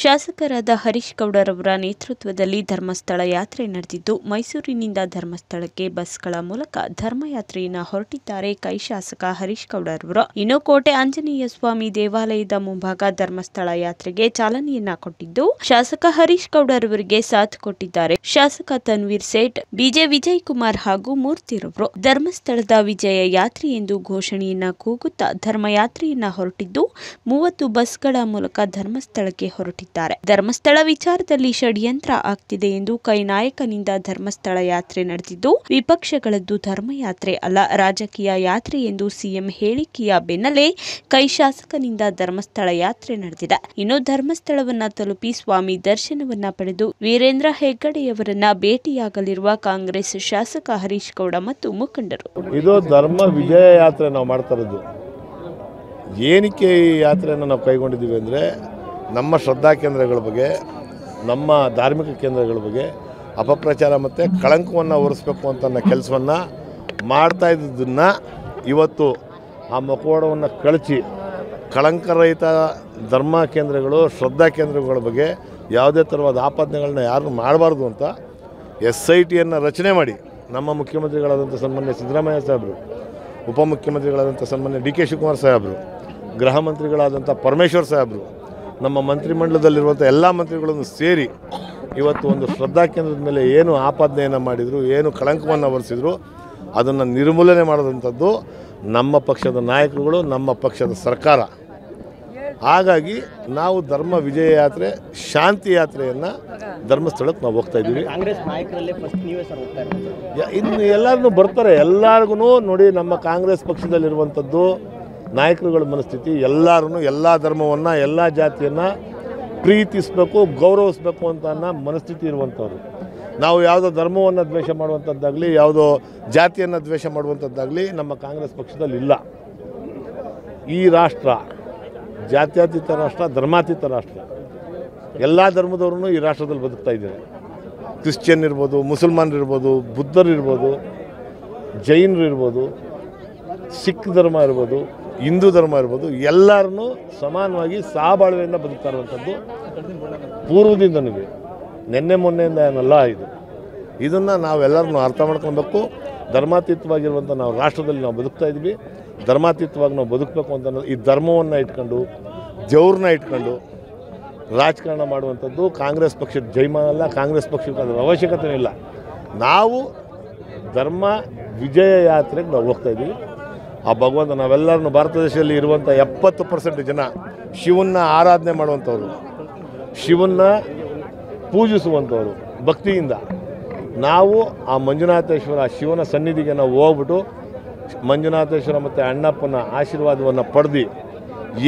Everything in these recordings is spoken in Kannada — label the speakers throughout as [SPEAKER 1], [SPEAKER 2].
[SPEAKER 1] ಶಾಸಕರಾದ ಹರೀಶ್ ಗೌಡರವರ ನೇತೃತ್ವದಲ್ಲಿ ಧರ್ಮಸ್ಥಳ ಯಾತ್ರೆ ನಡೆದಿದ್ದು, ಮೈಸೂರಿನಿಂದ ಧರ್ಮಸ್ಥಳಕ್ಕೆ ಬಸ್ಗಳ ಮೂಲಕ ಧರ್ಮಯಾತ್ರೆಯನ್ನು ಹೊರಟಿದ್ದಾರೆ ಕೈ ಶಾಸಕ ಹರೀಶ್ ಗೌಡರವರು. ಇನ್ನು ಕೋಟೆ ಆಂಜನೇಯ ಸ್ವಾಮಿ ದೇವಾಲಯದ ಮುಂಭಾಗ ಧರ್ಮಸ್ಥಳ ಯಾತ್ರೆಗೆ ಚಾಲನೆಯನ್ನ ಕೊಟ್ಟಿದ್ದು, ಶಾಸಕ ಹರೀಶ್ ಗೌಡರವರಿಗೆ ಸಾಥ್ ಕೊಟ್ಟಿದ್ದಾರೆ ಶಾಸಕ ತನ್ವೀರ್ ಸೇಠ್, ಬಿಜೆ ವಿಜಯ್ ಕುಮಾರ್ ಹಾಗೂ ಮೂರ್ತಿರವರು. ಧರ್ಮಸ್ಥಳದ ವಿಜಯ ಯಾತ್ರೆ ಎಂದು ಘೋಷಣೆಯನ್ನ ಕೂಗುತ್ತಾ ಧರ್ಮಯಾತ್ರೆಯನ್ನ ಹೊರಟಿದ್ದು, 30 ಬಸ್ಗಳ ಮೂಲಕ ಧರ್ಮಸ್ಥಳಕ್ಕೆ ಹೊರಟಿದ್ದಾರೆ. ಧರ್ಮಸ್ಥಳ ವಿಚಾರದಲ್ಲಿ ಷಡ್ಯಂತ್ರ ಆಗ್ತಿದೆ ಎಂದು ಕೈ ನಾಯಕನಿಂದ ಧರ್ಮಸ್ಥಳ ಯಾತ್ರೆ ನಡೆದಿದ್ದು, ವಿಪಕ್ಷಗಳದ್ದು ಧರ್ಮಯಾತ್ರೆ ಅಲ್ಲ, ರಾಜಕೀಯ ಯಾತ್ರೆ ಎಂದು ಸಿಎಂ ಹೇಳಿಕೆಯ ಬೆನ್ನಲ್ಲೇ ಕೈ ಶಾಸಕನಿಂದ ಧರ್ಮಸ್ಥಳ ಯಾತ್ರೆ ನಡೆದಿದೆ. ಇನ್ನು ಧರ್ಮಸ್ಥಳವನ್ನ ತಲುಪಿ ಸ್ವಾಮಿ ದರ್ಶನವನ್ನ ಪಡೆದು ವೀರೇಂದ್ರ ಹೆಗ್ಗಡೆಯವರನ್ನ ಭೇಟಿಯಾಗಲಿರುವ ಕಾಂಗ್ರೆಸ್ ಶಾಸಕ ಹರೀಶ್ ಗೌಡ ಮತ್ತು ಮುಖಂಡರು.
[SPEAKER 2] ಇದು ಧರ್ಮ ವಿಜಯ ಯಾತ್ರೆ ನಾವು ಮಾಡ್ತಾ ಇರೋದು. ಏನಕ್ಕೆ ಈ ಯಾತ್ರೆಯನ್ನು ನಾವು ಕೈಗೊಂಡಿದ್ದೀವಿ ಅಂದರೆ, ನಮ್ಮ ಶ್ರದ್ಧಾ ಕೇಂದ್ರಗಳ ಬಗ್ಗೆ, ನಮ್ಮ ಧಾರ್ಮಿಕ ಕೇಂದ್ರಗಳ ಬಗ್ಗೆ ಅಪಪ್ರಚಾರ ಮತ್ತು ಕಳಂಕವನ್ನು ಹೊರಿಸ್ಬೇಕು ಅಂತ ಕೆಲಸವನ್ನು ಮಾಡ್ತಾ ಇದ್ದದನ್ನು ಇವತ್ತು ಆ ಮುಖವಾಡವನ್ನು ಕಳಚಿ ಕಳಂಕರಹಿತ ಧರ್ಮ ಕೇಂದ್ರಗಳು, ಶ್ರದ್ಧಾ ಕೇಂದ್ರಗಳ ಬಗ್ಗೆ ಯಾವುದೇ ಥರವಾದ ಆಪಾದನೆಗಳನ್ನ ಯಾರು ಮಾಡಬಾರ್ದು ಅಂತ SITಯನ್ನು ರಚನೆ ಮಾಡಿ ನಮ್ಮ ಮುಖ್ಯಮಂತ್ರಿಗಳಾದಂಥ ಸನ್ಮಾನ್ಯ ಸಿದ್ದರಾಮಯ್ಯ ಸಾಹೇಬರು, ಉಪಮುಖ್ಯಮಂತ್ರಿಗಳಾದಂಥ ಸನ್ಮಾನ್ಯ DK ಶಿವಕುಮಾರ್ ಸಾಹೇಬರು, ಗೃಹ ಮಂತ್ರಿಗಳಾದಂಥ ಪರಮೇಶ್ವರ್ ಸಾಹೇಬರು, ನಮ್ಮ ಮಂತ್ರಿಮಂಡಲದಲ್ಲಿರುವಂಥ ಎಲ್ಲ ಮಂತ್ರಿಗಳನ್ನು ಸೇರಿ ಇವತ್ತು ಒಂದು ಶ್ರದ್ಧಾ ಕೇಂದ್ರದ ಮೇಲೆ ಏನು ಆಪಾದನೆಯನ್ನು ಮಾಡಿದರು, ಏನು ಕಳಂಕವನ್ನು ಹೊರಿಸಿದ್ರು, ಅದನ್ನು ನಿರ್ಮೂಲನೆ ಮಾಡೋದಂಥದ್ದು ನಮ್ಮ ಪಕ್ಷದ ನಾಯಕರುಗಳು, ನಮ್ಮ ಪಕ್ಷದ ಸರ್ಕಾರ. ಹಾಗಾಗಿ ನಾವು ಧರ್ಮ ವಿಜಯ ಯಾತ್ರೆ, ಶಾಂತಿ ಯಾತ್ರೆಯನ್ನು ಧರ್ಮಸ್ಥಳಕ್ಕೆ ನಾವು ಹೋಗ್ತಾ ಇದ್ದೀವಿ.
[SPEAKER 3] ಕಾಂಗ್ರೆಸ್ ನಾಯಕರಲ್ಲೇ ಫಸ್ಟ್ ನೀವೇ ಸರ್ ಹೋಗ್ತಾ ಇರೋದು.
[SPEAKER 2] ಇನ್ನು ಎಲ್ಲರೂ ಬರ್ತಾರೆ. ಎಲ್ಲರಿಗೂ ನೋಡಿ, ನಮ್ಮ ಕಾಂಗ್ರೆಸ್ ಪಕ್ಷದಲ್ಲಿರುವಂಥದ್ದು ನಾಯಕರುಗಳ ಮನಸ್ಥಿತಿ ಎಲ್ಲರೂ ಎಲ್ಲ ಧರ್ಮವನ್ನು, ಎಲ್ಲ ಜಾತಿಯನ್ನು ಪ್ರೀತಿಸಬೇಕು, ಗೌರವಿಸಬೇಕು ಅಂತ ಅನ್ನೋ ಮನಸ್ಥಿತಿ ಇರುವಂಥವ್ರು. ನಾವು ಯಾವುದೋ ಧರ್ಮವನ್ನು ದ್ವೇಷ ಮಾಡುವಂಥದ್ದಾಗಲಿ, ಯಾವುದೋ ಜಾತಿಯನ್ನು ದ್ವೇಷ ಮಾಡುವಂಥದ್ದಾಗಲಿ ನಮ್ಮ ಕಾಂಗ್ರೆಸ್ ಪಕ್ಷದಲ್ಲಿ ಇಲ್ಲ. ಈ ರಾಷ್ಟ್ರ ಜಾತ್ಯತೀತ ರಾಷ್ಟ್ರ, ಧರ್ಮಾತೀತ ರಾಷ್ಟ್ರ. ಎಲ್ಲ ಧರ್ಮದವ್ರೂ ಈ ರಾಷ್ಟ್ರದಲ್ಲಿ ಬದುಕ್ತಾ ಇದ್ದಾರೆ. ಕ್ರಿಶ್ಚಿಯನ್ ಇರ್ಬೋದು, ಮುಸಲ್ಮಾನರು ಇರ್ಬೋದು, ಬುದ್ಧರು ಇರ್ಬೋದು, ಜೈನರು ಇರ್ಬೋದು, ಸಿಖ್ ಧರ್ಮ ಇರ್ಬೋದು, ಹಿಂದೂ ಧರ್ಮ ಇರ್ಬೋದು, ಎಲ್ಲರನ್ನೂ ಸಮಾನವಾಗಿ ಸಹಬಾಳ್ವೆಯಿಂದ ಬದುಕ್ತಾ ಇರುವಂಥದ್ದು ಪೂರ್ವದಿಂದನಿದೆ. ನಿನ್ನೆ ಮೊನ್ನೆಯಿಂದ ಏನಲ್ಲ ಇದು. ಇದನ್ನು ನಾವೆಲ್ಲರನ್ನೂ ಅರ್ಥ ಮಾಡ್ಕೊಬೇಕು. ಧರ್ಮಾತೀತವಾಗಿರುವಂಥ ನಾವು ರಾಷ್ಟ್ರದಲ್ಲಿ ನಾವು ಬದುಕ್ತಾ ಇದ್ವಿ. ಧರ್ಮಾತೀತವಾಗಿ ನಾವು ಬದುಕಬೇಕು ಅಂತ ಈ ಧರ್ಮವನ್ನು ಇಟ್ಕೊಂಡು, ದೇವ್ರನ್ನ ಇಟ್ಕೊಂಡು ರಾಜಕಾರಣ ಮಾಡುವಂಥದ್ದು ಕಾಂಗ್ರೆಸ್ ಪಕ್ಷದ ಜೈಮಾನ ಅಲ್ಲ. ಕಾಂಗ್ರೆಸ್ ಪಕ್ಷಕ್ಕೆ ಅದರ ಅವಶ್ಯಕತೆ ಇಲ್ಲ. ನಾವು ಧರ್ಮ ವಿಜಯ ಯಾತ್ರೆಗೆ ನಾವು ಹೋಗ್ತಾ ಇದ್ದೀವಿ. ಆ ಭಗವಂತ, ನಾವೆಲ್ಲರನ್ನು ಭಾರತ ದೇಶದಲ್ಲಿ ಇರುವಂಥ 70% ಜನ ಶಿವನ್ನ ಆರಾಧನೆ ಮಾಡುವಂಥವ್ರು, ಶಿವನ್ನ ಪೂಜಿಸುವಂಥವ್ರು ಭಕ್ತಿಯಿಂದ. ನಾವು ಆ ಮಂಜುನಾಥೇಶ್ವರ ಶಿವನ ಸನ್ನಿಧಿಗೆ ನಾವು ಹೋಗ್ಬಿಟ್ಟು ಮಂಜುನಾಥೇಶ್ವರ ಮತ್ತು ಅಣ್ಣಪ್ಪನ ಆಶೀರ್ವಾದವನ್ನು ಪಡೆದು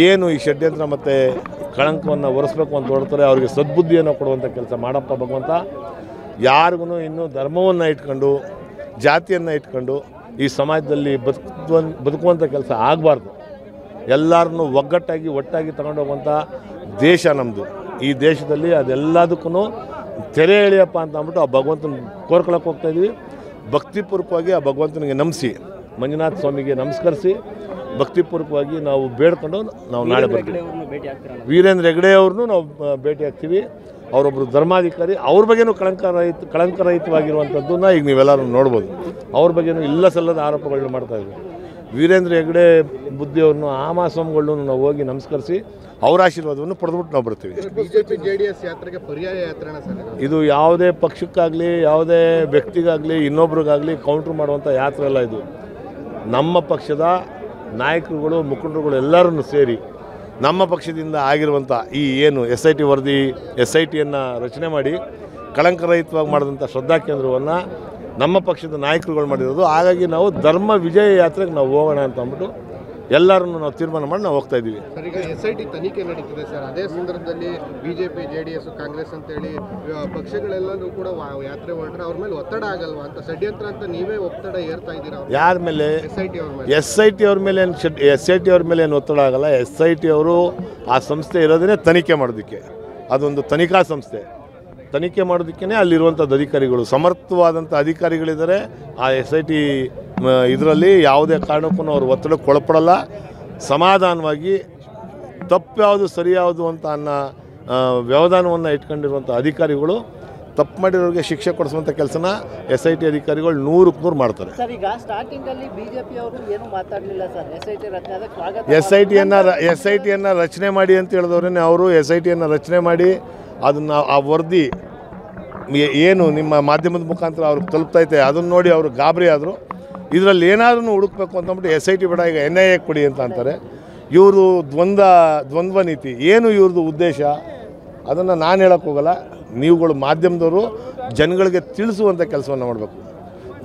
[SPEAKER 2] ಏನು ಈ ಷಡ್ಯಂತ್ರ ಮತ್ತು ಕಳಂಕವನ್ನು ಹೊರಿಸ್ಬೇಕು ಅಂತ ಹೊರಡ್ತಾರೆ, ಅವರಿಗೆ ಸದ್ಬುದ್ಧಿಯನ್ನು ಕೊಡುವಂಥ ಕೆಲಸ ಮಾಡಪ್ಪ ಭಗವಂತ. ಯಾರಿಗೂ ಇನ್ನೂ ಧರ್ಮವನ್ನು ಇಟ್ಕೊಂಡು, ಜಾತಿಯನ್ನು ಇಟ್ಕೊಂಡು ಈ ಸಮಾಜದಲ್ಲಿ ಬದುಕುವಂಥ ಕೆಲಸ ಆಗಬಾರ್ದು. ಎಲ್ಲರನ್ನೂ ಒಗ್ಗಟ್ಟಾಗಿ ಒಟ್ಟಾಗಿ ತಗೊಂಡೋಗುವಂಥ ದೇಶ ನಮ್ಮದು. ಈ ದೇಶದಲ್ಲಿ ಅದೆಲ್ಲದಕ್ಕೂ ತೆರೆ ಎಳೆಯಪ್ಪ ಅಂತ ಅಂದ್ಬಿಟ್ಟು ಆ ಭಗವಂತನ ಕೋರ್ಕೊಳಕ್ಕೆ ಹೋಗ್ತಾಯಿದ್ವಿ. ಭಕ್ತಿಪೂರ್ವಕವಾಗಿ ಆ ಭಗವಂತನಿಗೆ ನಂಬಿಸಿ, ಮಂಜುನಾಥ ಸ್ವಾಮಿಗೆ ನಮಸ್ಕರಿಸಿ ಭಕ್ತಿಪೂರ್ವಕವಾಗಿ ನಾವು ಬೇಡ್ಕೊಂಡು ನಾವು ನಾಳೆ ಬರ್ತೀವಿ. ವೀರೇಂದ್ರ ಹೆಗ್ಗಡೆ ಅವ್ರನ್ನೂ ನಾವು ಭೇಟಿ ಆಗ್ತೀವಿ. ಅವರೊಬ್ಬರು ಧರ್ಮಾಧಿಕಾರಿ. ಅವ್ರ ಬಗ್ಗೆನೂ ಕಳಂಕರಹಿತವಾಗಿರುವಂಥದ್ದನ್ನು ಈಗ ನೀವೆಲ್ಲರೂ ನೋಡ್ಬೋದು. ಅವ್ರ ಬಗ್ಗೆನೂ ಇಲ್ಲ ಸಲ್ಲದ ಆರೋಪಗಳನ್ನ ಮಾಡ್ತಾಯಿದ್ವಿ. ವೀರೇಂದ್ರ ಹೆಗ್ಗಡೆ ಬುದ್ಧಿಯವ್ರನ್ನೂ, ಆಮಾಸ್ವಾಮಿಗಳನ್ನೂ ನಾವು ಹೋಗಿ ನಮಸ್ಕರಿಸಿ ಅವರ ಆಶೀರ್ವಾದವನ್ನು ಪಡೆದ್ಬಿಟ್ಟು ನಾವು ಬರ್ತೀವಿ.
[SPEAKER 3] ಬಿಜೆಪಿ JDS ಯಾತ್ರೆಗೆ ಪರ್ಯಾಯ ಯಾತ್ರೆನ ಸರ್
[SPEAKER 2] ಇದು ಯಾವುದೇ ಪಕ್ಷಕ್ಕಾಗಲಿ, ಯಾವುದೇ ವ್ಯಕ್ತಿಗಾಗಲಿ, ಇನ್ನೊಬ್ರಿಗಾಗಲಿ ಕೌಂಟ್ರ್ ಮಾಡುವಂಥ ಯಾತ್ರೆ ಅಲ್ಲ ಇದು. ನಮ್ಮ ಪಕ್ಷದ ನಾಯಕರುಗಳು, ಮುಖಂಡರುಗಳು ಎಲ್ಲರನ್ನು ಸೇರಿ ನಮ್ಮ ಪಕ್ಷದಿಂದ ಆಗಿರುವಂಥ ಈ ಏನು SIT ವರದಿ, SITಯನ್ನು ರಚನೆ ಮಾಡಿ ಕಳಂಕರಹಿತವಾಗಿ ಮಾಡಿದಂಥ ಶ್ರದ್ಧಾ ಕೇಂದ್ರವನ್ನು ನಮ್ಮ ಪಕ್ಷದ ನಾಯಕರುಗಳು ಮಾಡಿರೋದು. ಹಾಗಾಗಿ ನಾವು ಧರ್ಮ ವಿಜಯ ಯಾತ್ರೆಗೆ ನಾವು ಹೋಗೋಣ ಅಂತ ಅಂದ್ಬಿಟ್ಟು ಎಲ್ಲರನ್ನು ನಾವು ತೀರ್ಮಾನ ಮಾಡಿ ನಾವು ಹೋಗ್ತಾ ಇದ್ದೀವಿ.
[SPEAKER 3] ಸರ್, ಈಗ SIT ತನಿಖೆ ನಡೀತಿದೆ ಸರ್. ಅದೇ ಸಂದರ್ಭದಲ್ಲಿ ಬಿಜೆಪಿ, JDS, ಕಾಂಗ್ರೆಸ್ ಅಂತೇಳಿ ಪಕ್ಷಗಳೆಲ್ಲರೂ ಕೂಡ ಯಾತ್ರೆ ಹೊರಟ್ರೆ ಅವ್ರ ಮೇಲೆ ಒತ್ತಡ ಆಗಲ್ವಾ ಅಂತ, ಷಡ್ಯಂತ್ರ ಅಂತ ನೀವೇ ಒತ್ತಡ ಏರ್ತಾ ಇದ್ದೀರಾ
[SPEAKER 2] ಯಾರ ಮೇಲೆ?
[SPEAKER 3] SIT ಅವ್ರ ಮೇಲೆ.
[SPEAKER 2] SIT ಅವ್ರ ಮೇಲೆ SIT ಅವ್ರ ಮೇಲೆ ಏನು ಒತ್ತಡ ಆಗಲ್ಲ. SIT ಅವರು ಆ ಸಂಸ್ಥೆ ಇರೋದನ್ನೇ ತನಿಖೆ ಮಾಡೋದಕ್ಕೆ. ಅದೊಂದು ತನಿಖಾ ಸಂಸ್ಥೆ. ತನಿಖೆ ಮಾಡೋದಕ್ಕೇ ಅಲ್ಲಿರುವಂಥದ್ದು ಅಧಿಕಾರಿಗಳು, ಸಮರ್ಥವಾದಂಥ ಅಧಿಕಾರಿಗಳಿದ್ದಾರೆ. ಆ SIT ಇದರಲ್ಲಿ ಯಾವುದೇ ಕಾರಣಕ್ಕೂ ಅವರು ಒತ್ತಡಕ್ಕೆ ಒಳಪಡಲ್ಲ. ಸಮಾಧಾನವಾಗಿ ತಪ್ಪು ಯಾವುದು ಸರಿ ಯಾವುದು ಅಂತ ವ್ಯವಧಾನವನ್ನು ಇಟ್ಕೊಂಡಿರುವಂಥ ಅಧಿಕಾರಿಗಳು ತಪ್ಪು ಮಾಡಿರೋರಿಗೆ ಶಿಕ್ಷೆ ಕೊಡಿಸುವಂಥ ಕೆಲಸನ SIT ಅಧಿಕಾರಿಗಳು 100ಕ್ಕೆ 100 ಮಾಡ್ತಾರೆ.
[SPEAKER 4] ಸರ್, ಈಗ ಸ್ಟಾರ್ಟಿಂಗ್ ಅಲ್ಲಿ ಬಿಜೆಪಿ ಅವರು ಏನು ಮಾತಾಡಲಿಲ್ಲ ಸರ್. SIT ರಚನೆ ಆದ ಸ್ವಾಗತ
[SPEAKER 2] SITಯನ್ನು ರಚನೆ ಮಾಡಿ ಅಂತ ಹೇಳಿದವ್ರೆ ಅವರು SITಯನ್ನು ರಚನೆ ಮಾಡಿ ಅದನ್ನು ಆ ವರದಿ ಏನು ನಿಮ್ಮ ಮಾಧ್ಯಮದ ಮುಖಾಂತರ ಅವ್ರಿಗೆ ತಲುಪ್ತೈತೆ ಅದನ್ನು ನೋಡಿ ಅವರು ಗಾಬರಿ ಆದರು. ಇದರಲ್ಲಿ ಏನಾದ್ರೂ ಹುಡುಕ್ಬೇಕು ಅಂತಂದ್ಬಿಟ್ಟು SIT ಬೇಡ ಈಗ NIA ಕೊಡಿ ಅಂತ ಅಂತಾರೆ. ಇವರು ದ್ವಂದ್ವ ನೀತಿ ಏನು ಇವ್ರದ್ದು ಉದ್ದೇಶ ಅದನ್ನು ನಾನು ಹೇಳೋಕ್ಕೆ ಹೋಗಲ್ಲ. ನೀವುಗಳು ಮಾಧ್ಯಮದವರು ಜನಗಳಿಗೆ ತಿಳಿಸುವಂಥ ಕೆಲಸವನ್ನು ಮಾಡಬೇಕು.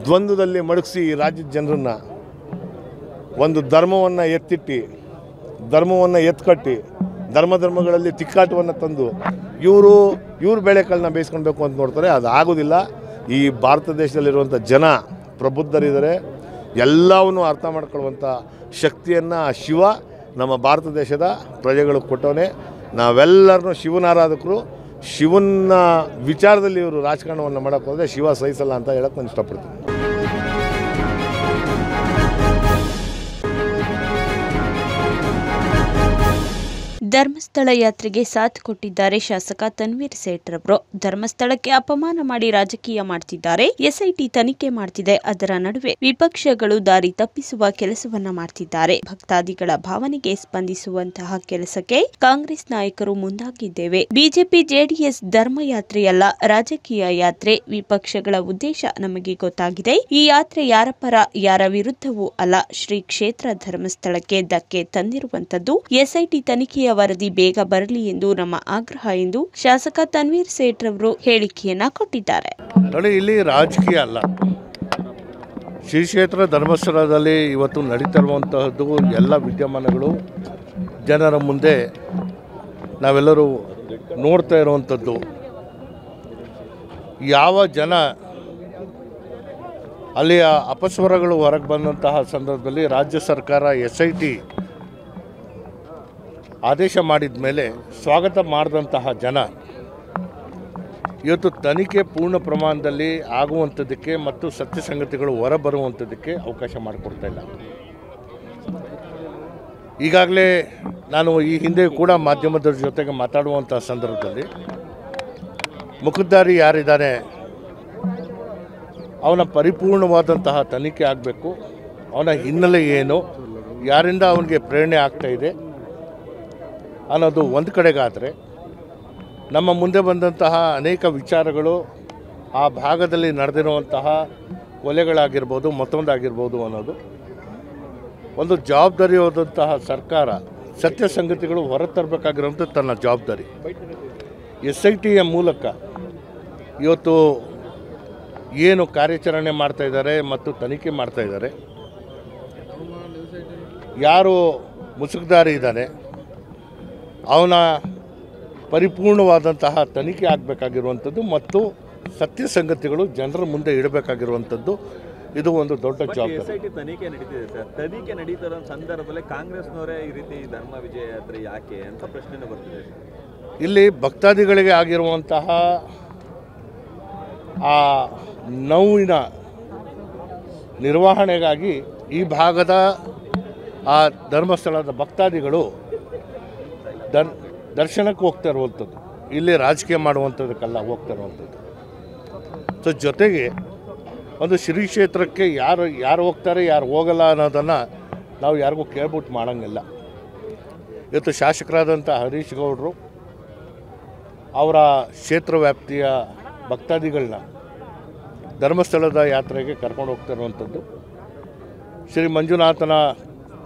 [SPEAKER 2] ದ್ವಂದ್ವದಲ್ಲಿ ಮಡಗಿಸಿ ಈ ರಾಜ್ಯದ ಜನರನ್ನು ಒಂದು ಧರ್ಮವನ್ನು ಎತ್ತಿಟ್ಟು ಧರ್ಮವನ್ನು ಎತ್ಕಟ್ಟಿ ಧರ್ಮಗಳಲ್ಲಿ ತಿಕ್ಕಾಟವನ್ನು ತಂದು ಇವರು ಬೆಳೆಗಳನ್ನ ಬೇಯಿಸ್ಕೊಳ್ಬೇಕು ಅಂತ ನೋಡ್ತಾರೆ. ಅದು ಆಗೋದಿಲ್ಲ. ಈ ಭಾರತ ದೇಶದಲ್ಲಿರುವಂಥ ಜನ ಪ್ರಬುದ್ಧರಿದ್ದಾರೆ. ಎಲ್ಲವನ್ನೂ ಅರ್ಥ ಮಾಡ್ಕೊಳ್ಳುವಂಥ ಶಕ್ತಿಯನ್ನು ಆ ಶಿವ ನಮ್ಮ ಭಾರತ ದೇಶದ ಪ್ರಜೆಗಳಿಗೆ ಕೊಟ್ಟವನೇ. ನಾವೆಲ್ಲರೂ ಶಿವನ ಆರಾಧಕರು. ಶಿವನ ವಿಚಾರದಲ್ಲಿ ಇವರು ರಾಜಕಾರಣವನ್ನು ಮಾಡೋಕ್ಕೆ ಹೋದರೆ ಶಿವ ಸಹಿಸಲ್ಲ ಅಂತ ಹೇಳಕ್ಕೆ ನಾನು ಇಷ್ಟಪಡ್ತೀನಿ.
[SPEAKER 1] ಧರ್ಮಸ್ಥಳ ಯಾತ್ರೆಗೆ ಸಾಥ್ ಕೊಟ್ಟಿದ್ದಾರೆ ಶಾಸಕ ತನ್ವೀರ್ ಸೇಠ್ ರವರು. ಧರ್ಮಸ್ಥಳಕ್ಕೆ ಅಪಮಾನ ಮಾಡಿ ರಾಜಕೀಯ ಮಾಡ್ತಿದ್ದಾರೆ. SIT ತನಿಖೆ ಮಾಡ್ತಿದೆ. ಅದರ ನಡುವೆ ವಿಪಕ್ಷಗಳು ದಾರಿ ತಪ್ಪಿಸುವ ಕೆಲಸವನ್ನ ಮಾಡ್ತಿದ್ದಾರೆ. ಭಕ್ತಾದಿಗಳ ಭಾವನೆಗೆ ಸ್ಪಂದಿಸುವಂತಹ ಕೆಲಸಕ್ಕೆ ಕಾಂಗ್ರೆಸ್ ನಾಯಕರು ಮುಂದಾಗಿದ್ದೇವೆ. ಬಿಜೆಪಿ JDS ಧರ್ಮಯಾತ್ರೆಯಲ್ಲ, ರಾಜಕೀಯ ಯಾತ್ರೆ. ವಿಪಕ್ಷಗಳ ಉದ್ದೇಶ ನಮಗೆ ಗೊತ್ತಾಗಿದೆ. ಈ ಯಾತ್ರೆ ಯಾರ ಪರ ಯಾರ ವಿರುದ್ಧವೂ ಅಲ್ಲ. ಶ್ರೀ ಕ್ಷೇತ್ರ ಧರ್ಮಸ್ಥಳಕ್ಕೆ ಧಕ್ಕೆ ತಂದಿರುವಂತದ್ದು. SIT ತನಿಖೆಯ ವರದಿ ಬೇಗ ಬರಲಿ ಎಂದು ನಮ್ಮ ಆಗ್ರಹ ಎಂದು ಶಾಸಕ ತನ್ವೀರ್ ಸೇಠ್ ರವರು ಹೇಳಿಕೆಯನ್ನ ಕೊಟ್ಟಿದ್ದಾರೆ.
[SPEAKER 5] ನೋಡಿ, ಇಲ್ಲಿ ರಾಜಕೀಯ ಅಲ್ಲ. ಶ್ರೀ ಕ್ಷೇತ್ರ ಧರ್ಮಸ್ಥಳದಲ್ಲಿ ಇವತ್ತು ನಡೀತಿರುವಂತಹದ್ದು ಎಲ್ಲ ವಿದ್ಯಮಾನಗಳು ಜನರ ಮುಂದೆ ನಾವೆಲ್ಲರೂ ನೋಡ್ತಾ ಇರುವಂಥದ್ದು. ಯಾವ ಜನ ಅಲ್ಲಿಯ ಅಪಸ್ವರಗಳು ಹೊರಗೆ ಬಂದಂತಹ ಸಂದರ್ಭದಲ್ಲಿ ರಾಜ್ಯ ಸರ್ಕಾರ SIT ಆದೇಶ ಮಾಡಿದ ಮೇಲೆ ಸ್ವಾಗತ ಮಾಡಿದಂತಹ ಜನ ಇವತ್ತು ತನಿಖೆ ಪೂರ್ಣ ಪ್ರಮಾಣದಲ್ಲಿ ಆಗುವಂಥದ್ದಕ್ಕೆ ಮತ್ತು ಸತ್ಯ ಸಂಗತಿಗಳು ಹೊರಬರುವಂಥದ್ದಕ್ಕೆ ಅವಕಾಶ ಮಾಡಿಕೊಡ್ತಾ ಇಲ್ಲ. ಈಗಾಗಲೇ ನಾನು ಈ ಹಿಂದೆ ಕೂಡ ಮಾಧ್ಯಮದವ್ರ ಜೊತೆಗೆ ಮಾತಾಡುವಂಥ ಸಂದರ್ಭದಲ್ಲಿ ಮುಖದ್ಧಾರಿ ಯಾರಿದ್ದಾನೆ ಅವನ ಪರಿಪೂರ್ಣವಾದಂತಹ ತನಿಖೆ ಆಗಬೇಕು. ಅವನ ಹಿನ್ನೆಲೆ ಏನು, ಯಾರಿಂದ ಅವನಿಗೆ ಪ್ರೇರಣೆ ಆಗ್ತಾಯಿದೆ ಅನ್ನೋದು ಒಂದು ಕಡೆಗಾದರೆ, ನಮ್ಮ ಮುಂದೆ ಬಂದಂತಹ ಅನೇಕ ವಿಚಾರಗಳು ಆ ಭಾಗದಲ್ಲಿ ನಡೆದಿರುವಂತಹ ಕೊಲೆಗಳಾಗಿರ್ಬೋದು ಮತ್ತೊಂದಾಗಿರ್ಬೋದು ಅನ್ನೋದು ಒಂದು ಜವಾಬ್ದಾರಿಯಾದಂತಹ ಸರ್ಕಾರ ಸತ್ಯ ಸಂಗತಿಗಳು ಹೊರತರಬೇಕಾಗಿರುವಂಥ ತನ್ನ ಜವಾಬ್ದಾರಿ. SITಯ ಮೂಲಕ ಇವತ್ತು ಏನು ಕಾರ್ಯಾಚರಣೆ ಮಾಡ್ತಾಯಿದ್ದಾರೆ ಮತ್ತು ತನಿಖೆ ಮಾಡ್ತಾಯಿದ್ದಾರೆ, ಯಾರು ಮುಸುಕುದಾರಿ ಇದ್ದಾನೆ ಅವನ ಪರಿಪೂರ್ಣವಾದಂತಹ ತನಿಖೆ ಆಗಬೇಕಾಗಿರುವಂಥದ್ದು ಮತ್ತು ಸತ್ಯ ಸಂಗತಿಗಳು ಜನರ ಮುಂದೆ ಇಡಬೇಕಾಗಿರುವಂಥದ್ದು ಇದು ಒಂದು ದೊಡ್ಡ ಜವಾಬ್ದಾರಿ.
[SPEAKER 6] SIT ತನಿಖೆ ನಡೀತಿದೆ ಸರ್. ತನಿಖೆ ನಡೀತಿರೋ ಸಂದರ್ಭದಲ್ಲಿ ಕಾಂಗ್ರೆಸ್ನವರೇ ಈ ರೀತಿ ಧರ್ಮ ವಿಜಯ ಯಾತ್ರೆ ಯಾಕೆ ಅಂತ ಪ್ರಶ್ನೆ ಬರ್ತಿದೆ.
[SPEAKER 5] ಇಲ್ಲಿ ಭಕ್ತಾದಿಗಳಿಗೆ ಆಗಿರುವಂತಹ ಆ ನೋವಿನ ನಿರ್ವಹಣೆಗಾಗಿ ಈ ಭಾಗದ ಆ ಧರ್ಮಸ್ಥಳದ ಭಕ್ತಾದಿಗಳು ದರ್ಶನಕ್ಕೆ ಹೋಗ್ತಾ ಇರುವಂಥದ್ದು, ಇಲ್ಲಿ ರಾಜಕೀಯ ಮಾಡುವಂಥದ್ದಕ್ಕೆಲ್ಲ ಹೋಗ್ತಾ ಇರುವಂಥದ್ದು. ಸೊ ಜೊತೆಗೆ ಒಂದು ಶ್ರೀ ಕ್ಷೇತ್ರಕ್ಕೆ ಯಾರು ಹೋಗ್ತಾರೆ ಯಾರು ಹೋಗಲ್ಲ ಅನ್ನೋದನ್ನು ನಾವು ಯಾರಿಗೂ ಕೇಳ್ಬಿಟ್ಟು ಮಾಡೋಂಗಿಲ್ಲ. ಇವತ್ತು ಶಾಸಕರಾದಂಥ ಹರೀಶ್ ಗೌಡರು ಅವರ ಕ್ಷೇತ್ರ ವ್ಯಾಪ್ತಿಯ ಭಕ್ತಾದಿಗಳನ್ನ ಧರ್ಮಸ್ಥಳದ ಯಾತ್ರೆಗೆ ಕರ್ಕೊಂಡು ಹೋಗ್ತಾ ಇರುವಂಥದ್ದು ಶ್ರೀ ಮಂಜುನಾಥನ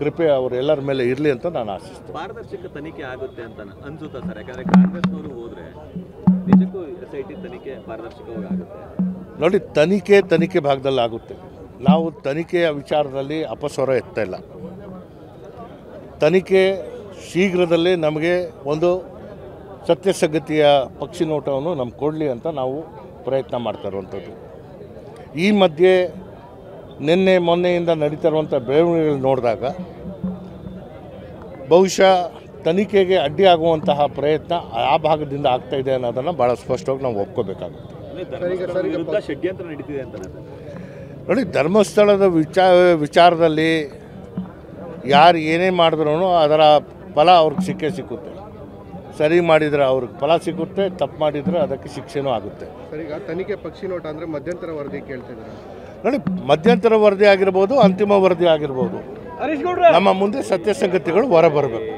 [SPEAKER 5] ಕೃಪೆ ಅವರೆಲ್ಲರ ಮೇಲೆ ಇರಲಿ ಅಂತ ನಾನು ಆಶಿಸ್ತೇನೆ.
[SPEAKER 6] ಪಾರದರ್ಶಕ ತನಿಖೆ ಆಗುತ್ತೆ ಅಂತ ಅನ್ಸುತ್ತಾ ಸರ್? ಯಾಕಂದರೆ ಕಾಂಗ್ರೆಸ್ನವರು ಹೋದರೆ ನಿಜಕ್ಕೂ SIT ತನಿಖೆ ಪಾರದರ್ಶಕವಾಗಿ ಆಗುತ್ತೆ?
[SPEAKER 5] ನೋಡಿ, ತನಿಖೆ ಭಾಗದಲ್ಲಿ ಆಗುತ್ತೆ. ನಾವು ತನಿಖೆಯ ವಿಚಾರದಲ್ಲಿ ಅಪಸ್ವರ ಎತ್ತಾ ಇಲ್ಲ. ತನಿಖೆ ಶೀಘ್ರದಲ್ಲೇ ನಮಗೆ ಒಂದು ಸತ್ಯಸಂಗತಿಯ ಪಕ್ಷಿ ನೋಟವನ್ನು ನಮ್ಗೆ ಕೊಡಲಿ ಅಂತ ನಾವು ಪ್ರಯತ್ನ ಮಾಡ್ತಾ ಇರುವಂಥದ್ದು. ಈ ಮಧ್ಯೆ ನಿನ್ನೆ ಮೊನ್ನೆಯಿಂದ ನಡೀತಾ ಇರುವಂಥ ಬೆಳವಣಿಗೆಗಳು ನೋಡಿದಾಗ ಬಹುಶಃ ತನಿಖೆಗೆ ಅಡ್ಡಿಯಾಗುವಂತಹ ಪ್ರಯತ್ನ ಆ ಭಾಗದಿಂದ ಆಗ್ತಾಯಿದೆ ಅನ್ನೋದನ್ನು ಭಾಳ ಸ್ಪಷ್ಟವಾಗಿ ನಾವು ಒಪ್ಕೋಬೇಕಾಗುತ್ತೆ.
[SPEAKER 6] ಷಡ್ಯಂತ್ರ ನಡೀತಿದೆ ಅಂತ
[SPEAKER 5] ನೋಡಿ, ಧರ್ಮಸ್ಥಳದ ವಿಚಾರದಲ್ಲಿ ಯಾರು ಏನೇ ಮಾಡಿದ್ರೂ ಅದರ ಫಲ ಅವ್ರಿಗೆ ಸಿಕ್ಕೇ ಸಿಕ್ಕುತ್ತೆ. ಸರಿ ಮಾಡಿದರೆ ಅವ್ರಿಗೆ ಫಲ ಸಿಗುತ್ತೆ, ತಪ್ಪು ಮಾಡಿದರೆ ಅದಕ್ಕೆ ಶಿಕ್ಷೆನೂ ಆಗುತ್ತೆ.
[SPEAKER 3] ಸರ್, ಈಗ ತನಿಖೆ ಪಕ್ಷಿ ನೋಟ ಅಂದರೆ ಮಧ್ಯಂತರ ವರದಿ ಕೇಳ್ತಿದ್ದಾರೆ
[SPEAKER 5] ನೋಡಿ, ಮಧ್ಯಂತರ ವರದಿ ಆಗಿರ್ಬೋದು, ಅಂತಿಮ ವರದಿ ಆಗಿರ್ಬೋದು, ನಮ್ಮ ಮುಂದೆ ಸತ್ಯ ಸಂಗತಿಗಳು ಹೊರಬರಬೇಕು.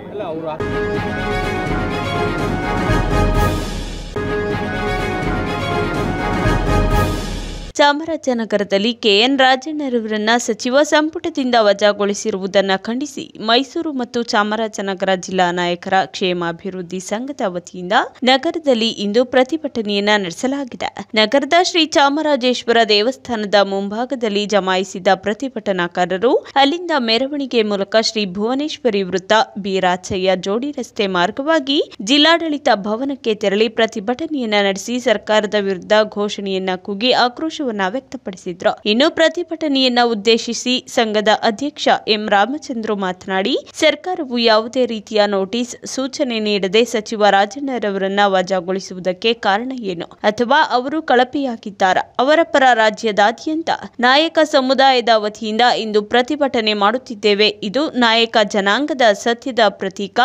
[SPEAKER 1] ಚಾಮರಾಜನಗರದಲ್ಲಿ ಕೆಎನ್ ರಾಜಣ್ಣರವರನ್ನ ಸಚಿವ ಸಂಪುಟದಿಂದ ವಜಾಗೊಳಿಸಿರುವುದನ್ನು ಖಂಡಿಸಿ ಮೈಸೂರು ಮತ್ತು ಚಾಮರಾಜನಗರ ಜಿಲ್ಲಾ ನಾಯಕರ ಕ್ಷೇಮಾಭಿವೃದ್ಧಿ ಸಂಘದ ವತಿಯಿಂದ ನಗರದಲ್ಲಿ ಇಂದು ಪ್ರತಿಭಟನೆಯನ್ನ ನಡೆಸಲಾಗಿದೆ. ನಗರದ ಶ್ರೀ ಚಾಮರಾಜೇಶ್ವರ ದೇವಸ್ಥಾನದ ಮುಂಭಾಗದಲ್ಲಿ ಜಮಾಯಿಸಿದ ಪ್ರತಿಭಟನಾಕಾರರು ಅಲ್ಲಿಂದ ಮೆರವಣಿಗೆ ಮೂಲಕ ಶ್ರೀ ಭುವನೇಶ್ವರಿ ವೃತ್ತ, ಬಿ ರಾಚಯ್ಯ ಜೋಡಿ ರಸ್ತೆ ಮಾರ್ಗವಾಗಿ ಜಿಲ್ಲಾಡಳಿತ ಭವನಕ್ಕೆ ತೆರಳಿ ಪ್ರತಿಭಟನೆಯನ್ನ ನಡೆಸಿ ಸರ್ಕಾರದ ವಿರುದ್ಧ ಘೋಷಣೆಯನ್ನ ಕೂಗಿ ಆಕ್ರೋಶ ವ್ಯಕ್ತಪಡಿಸಿದ್ರು. ಇನ್ನು ಪ್ರತಿಭಟನೆಯನ್ನ ಉದ್ದೇಶಿಸಿ ಸಂಘದ ಅಧ್ಯಕ್ಷ ಎಂ ರಾಮಚಂದ್ರ ಮಾತನಾಡಿ, ಸರ್ಕಾರವು ಯಾವುದೇ ರೀತಿಯ ನೋಟಿಸ್, ಸೂಚನೆ ನೀಡದೆ ಸಚಿವ ರಾಜಣ್ಣರವರನ್ನ ವಜಾಗೊಳಿಸುವುದಕ್ಕೆ ಕಾರಣ ಏನು? ಅಥವಾ ಅವರು ಕಳಪೆಯಾಗಿದ್ದಾರಾ? ಅವರ ಪರ ರಾಜ್ಯದಾದ್ಯಂತ ನಾಯಕ ಸಮುದಾಯದ ವತಿಯಿಂದ ಇಂದು ಪ್ರತಿಭಟನೆ ಮಾಡುತ್ತಿದ್ದೇವೆ. ಇದು ನಾಯಕ ಜನಾಂಗದ ಸತ್ಯದ ಪ್ರತೀಕ.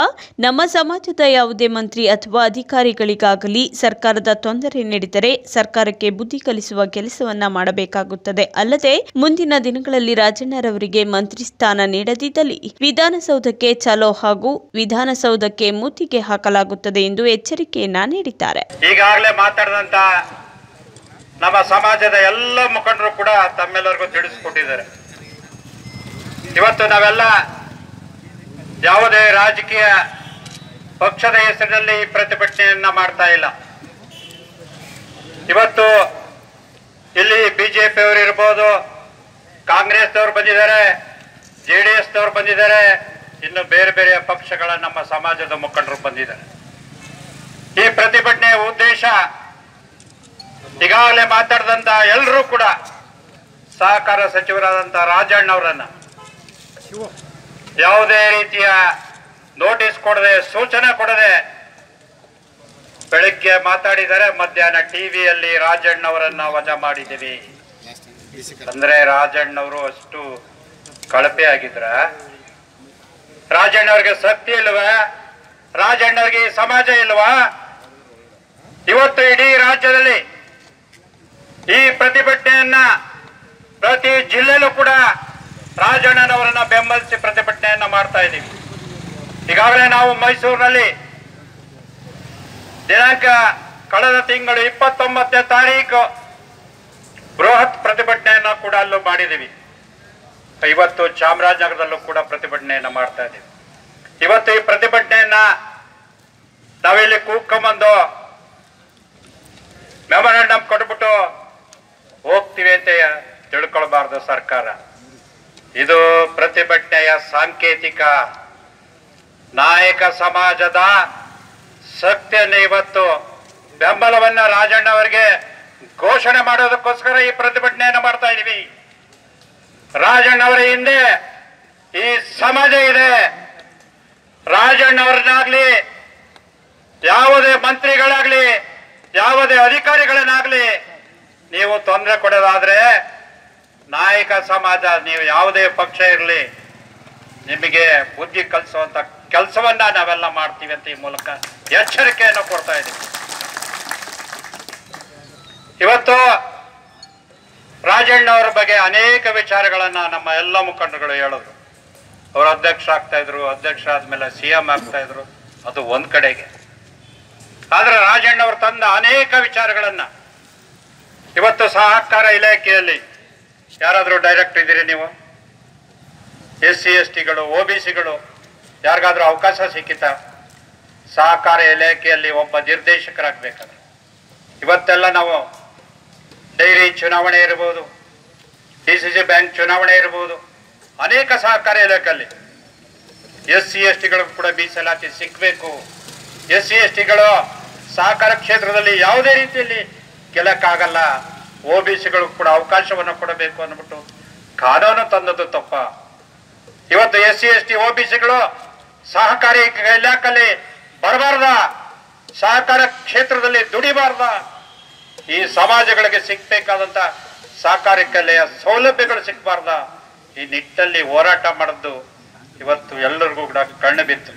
[SPEAKER 1] ನಮ್ಮ ಸಮಾಜದ ಯಾವುದೇ ಮಂತ್ರಿ ಅಥವಾ ಅಧಿಕಾರಿಗಳಿಗಾಗಲಿ ಸರ್ಕಾರದ ತೊಂದರೆ ನೀಡಿದರೆ ಸರ್ಕಾರಕ್ಕೆ ಬುದ್ಧಿ ಕಲಿಸುವ ಕೆಲಸವನ್ನ ಮಾಡಬೇಕಾಗುತ್ತದೆ. ಅಲ್ಲದೆ ಮುಂದಿನ ದಿನಗಳಲ್ಲಿ ರಾಜಣ್ಣರವರಿಗೆ ಮಂತ್ರಿ ಸ್ಥಾನ ನೀಡದಿದ್ದಲ್ಲಿ ವಿಧಾನಸೌಧಕ್ಕೆ ಚಲೋ ಹಾಗೂ ವಿಧಾನಸೌಧಕ್ಕೆ ಮುತ್ತಿಗೆ ಹಾಕಲಾಗುತ್ತದೆ ಎಂದು ಎಚ್ಚರಿಕೆಯನ್ನ ನೀಡಿದ್ದಾರೆ.
[SPEAKER 7] ಈಗಾಗಲೇ ಮಾತಾಡಿದಂತ ನಮ್ಮ ಸಮಾಜದ ಎಲ್ಲ ಮುಖಂಡರು ಕೂಡ ತಮ್ಮೆಲ್ಲರಿಗೂ ತಿಳಿಸಿಕೊಟ್ಟಿದ್ದಾರೆ. ಇವತ್ತು ನಾವೆಲ್ಲ ಯಾವುದೇ ರಾಜಕೀಯ ಪಕ್ಷದ ಹೆಸರಿನಲ್ಲಿ ಪ್ರತಿಭಟನೆಯನ್ನ ಮಾಡ್ತಾ ಇಲ್ಲ. ಇವತ್ತು ಇಲ್ಲಿ ಬಿಜೆಪಿ ಅವರು ಇರ್ಬೋದು, ಕಾಂಗ್ರೆಸ್ನವ್ರು ಬಂದಿದ್ದಾರೆ, JDS ಬಂದಿದ್ದಾರೆ, ಇನ್ನು ಬೇರೆ ಬೇರೆ ಪಕ್ಷಗಳ ನಮ್ಮ ಸಮಾಜದ ಮುಖಂಡರು ಬಂದಿದ್ದಾರೆ. ಈ ಪ್ರತಿಭಟನೆಯ ಉದ್ದೇಶ ಈಗಾಗಲೇ ಮಾತಾಡಿದಂತ ಎಲ್ಲರೂ ಕೂಡ ಸಹಕಾರ ಸಚಿವರಾದಂಥ ರಾಜಣ್ಣವರನ್ನ ಯಾವುದೇ ರೀತಿಯ ನೋಟಿಸ್ ಕೊಡದೆ, ಸೂಚನೆ ಕೊಡದೆ ಬೆಳಗ್ಗೆ ಮಾತಾಡಿದರೆ ಮಧ್ಯಾಹ್ನ ಟಿವಿಯಲ್ಲಿ ರಾಜಣ್ಣವರನ್ನ ವಜಾ ಮಾಡಿದ್ದೀವಿ ಅಂದ್ರೆ ರಾಜಣ್ಣವರು ಅಷ್ಟು ಕಳಪೆ ಆಗಿದ್ರ? ರಾಜಣ್ಣವ್ರಿಗೆ ಸತ್ಯ ಇಲ್ವಾ? ರಾಜಣ್ಣವ್ರಿಗೆ ಸಮಾಜ ಇಲ್ವಾ? ಇವತ್ತು ಇಡೀ ರಾಜ್ಯದಲ್ಲಿ ಈ ಪ್ರತಿಭಟನೆಯನ್ನ ಪ್ರತಿ ಜಿಲ್ಲೆಯಲ್ಲೂ ಕೂಡ ರಾಜಣ್ಣನವರನ್ನ ಬೆಂಬಲಿಸಿ ಪ್ರತಿಭಟನೆಯನ್ನ ಮಾಡ್ತಾ ಇದ್ದೀವಿ. ಈಗಾಗಲೇ ನಾವು ಮೈಸೂರಿನಲ್ಲಿ ದಿನಾಂಕ ಕಳೆದ ತಿಂಗಳು 29ನೇ ತಾರೀಕು ಬೃಹತ್ ಪ್ರತಿಭಟನೆಯನ್ನ ಕೂಡ ಅಲ್ಲೂ ಮಾಡಿದ್ದೀವಿ. ಇವತ್ತು ಚಾಮರಾಜನಗರದಲ್ಲೂ ಕೂಡ ಪ್ರತಿಭಟನೆಯನ್ನ ಮಾಡ್ತಾ ಇದ್ದೀವಿ. ಇವತ್ತು ಈ ಪ್ರತಿಭಟನೆಯನ್ನ ನಾವಿಲ್ಲಿ ಕೂತ್ಕೊಂಬಂದು ಮೆಮೊರಾಂಡಮ್ ಕೊಟ್ಬಿಟ್ಟು ಹೋಗ್ತೀವಿ ಅಂತ ತಿಳ್ಕೊಳ್ಬಾರ್ದು ಸರ್ಕಾರ. ಇದು ಪ್ರತಿಭಟನೆಯ ಸಾಂಕೇತಿಕ. ನಾಯಕ ಸಮಾಜದ ಶಕ್ತಿಯನ್ನು ಇವತ್ತು ಬೆಂಬಲವನ್ನ ರಾಜಣ್ಣವರಿಗೆ ಘೋಷಣೆ ಮಾಡೋದಕ್ಕೋಸ್ಕರ ಈ ಪ್ರತಿಭಟನೆಯನ್ನು ಮಾಡ್ತಾ ಇದೀವಿ. ರಾಜಣ್ಣವರ ಹಿಂದೆ ಈ ಸಮಾಜ ಇದೆ. ರಾಜಣ್ಣವ್ರನ್ನಾಗ್ಲಿ, ಯಾವುದೇ ಮಂತ್ರಿಗಳಾಗ್ಲಿ, ಯಾವುದೇ ಅಧಿಕಾರಿಗಳನ್ನಾಗ್ಲಿ ನೀವು ತೊಂದರೆ ಕೊಡೋದಾದ್ರೆ ನಾಯಕ ಸಮಾಜ, ನೀವು ಯಾವುದೇ ಪಕ್ಷ ಇರಲಿ, ನಿಮಗೆ ಬುದ್ಧಿ ಕಲಿಸುವಂತ ಕೆಲಸವನ್ನ ನಾವೆಲ್ಲ ಮಾಡ್ತೀವಿ ಅಂತ ಈ ಮೂಲಕ ಎಚ್ಚರಿಕೆಯನ್ನು ಕೊಡ್ತಾ ಇದ್ದೀವಿ. ಇವತ್ತು ರಾಜಣ್ಣವರ ಬಗ್ಗೆ ಅನೇಕ ವಿಚಾರಗಳನ್ನ ನಮ್ಮ ಎಲ್ಲ ಮುಖಂಡರುಗಳು ಹೇಳಿದ್ರು. ಅವರು ಅಧ್ಯಕ್ಷ ಆಗ್ತಾ ಇದ್ರು, ಅಧ್ಯಕ್ಷ ಆದ್ಮೇಲೆ CM ಆಗ್ತಾ ಇದ್ರು, ಅದು ಒಂದ್ ಕಡೆಗೆ. ಆದ್ರೆ ರಾಜಣ್ಣವರು ತಂದ ಅನೇಕ ವಿಚಾರಗಳನ್ನ ಇವತ್ತು ಸಹಕಾರ ಇಲಾಖೆಯಲ್ಲಿ ಯಾರಾದ್ರೂ ಡೈರೆಕ್ಟರ್ ಇದ್ದೀರಿ ನೀವು? SC STಗಳು, OBCಗಳು ಯಾರಿಗಾದ್ರೂ ಅವಕಾಶ ಸಿಕ್ಕಿತ? ಸಹಕಾರ ಇಲಾಖೆಯಲ್ಲಿ ಒಬ್ಬ ನಿರ್ದೇಶಕರಾಗಬೇಕಾದ್ರೆ ಇವತ್ತೆಲ್ಲ ನಾವು ಡೈರಿ ಚುನಾವಣೆ ಇರಬಹುದು, DCC ಬ್ಯಾಂಕ್ ಚುನಾವಣೆ ಇರಬಹುದು, ಅನೇಕ ಸಹಕಾರ ಇಲಾಖೆಯಲ್ಲಿ SC STಗಳಿಗೂ ಕೂಡ ಮೀಸಲಾತಿ ಸಿಕ್ಕಬೇಕು. SC STಗಳು ಸಹಕಾರ ಕ್ಷೇತ್ರದಲ್ಲಿ ಯಾವುದೇ ರೀತಿಯಲ್ಲಿ ಗೆಲ್ಲಕ್ಕಾಗಲ್ಲ. OBCಗಳು ಕೂಡ ಅವಕಾಶವನ್ನು ಕೊಡಬೇಕು ಅಂದ್ಬಿಟ್ಟು ಕಾನೂನು ತಂದದ್ದು ತಪ್ಪ. ಇವತ್ತು SC ST OBCಗಳು ಸಹಕಾರಿ ಇಲಾಖೆಯಲ್ಲಿ ಬರಬಾರ್ದ, ಸಹಕಾರ ಕ್ಷೇತ್ರದಲ್ಲಿ ದುಡಿಬಾರ್ದ, ಈ ಸಮಾಜಗಳಿಗೆ ಸಿಗ್ಬೇಕಾದಂತ ಸಹಕಾರಿಕಲೆಯ ಸೌಲಭ್ಯಗಳು ಸಿಗಬಾರ್ದ, ಈ ನಿಟ್ಟಿನಲ್ಲಿ ಹೋರಾಟ ಮಾಡಿದ್ದು ಇವತ್ತು ಎಲ್ಲರಿಗೂ ಕೂಡ ಕಣ್ಣು ಬಿತ್ತು.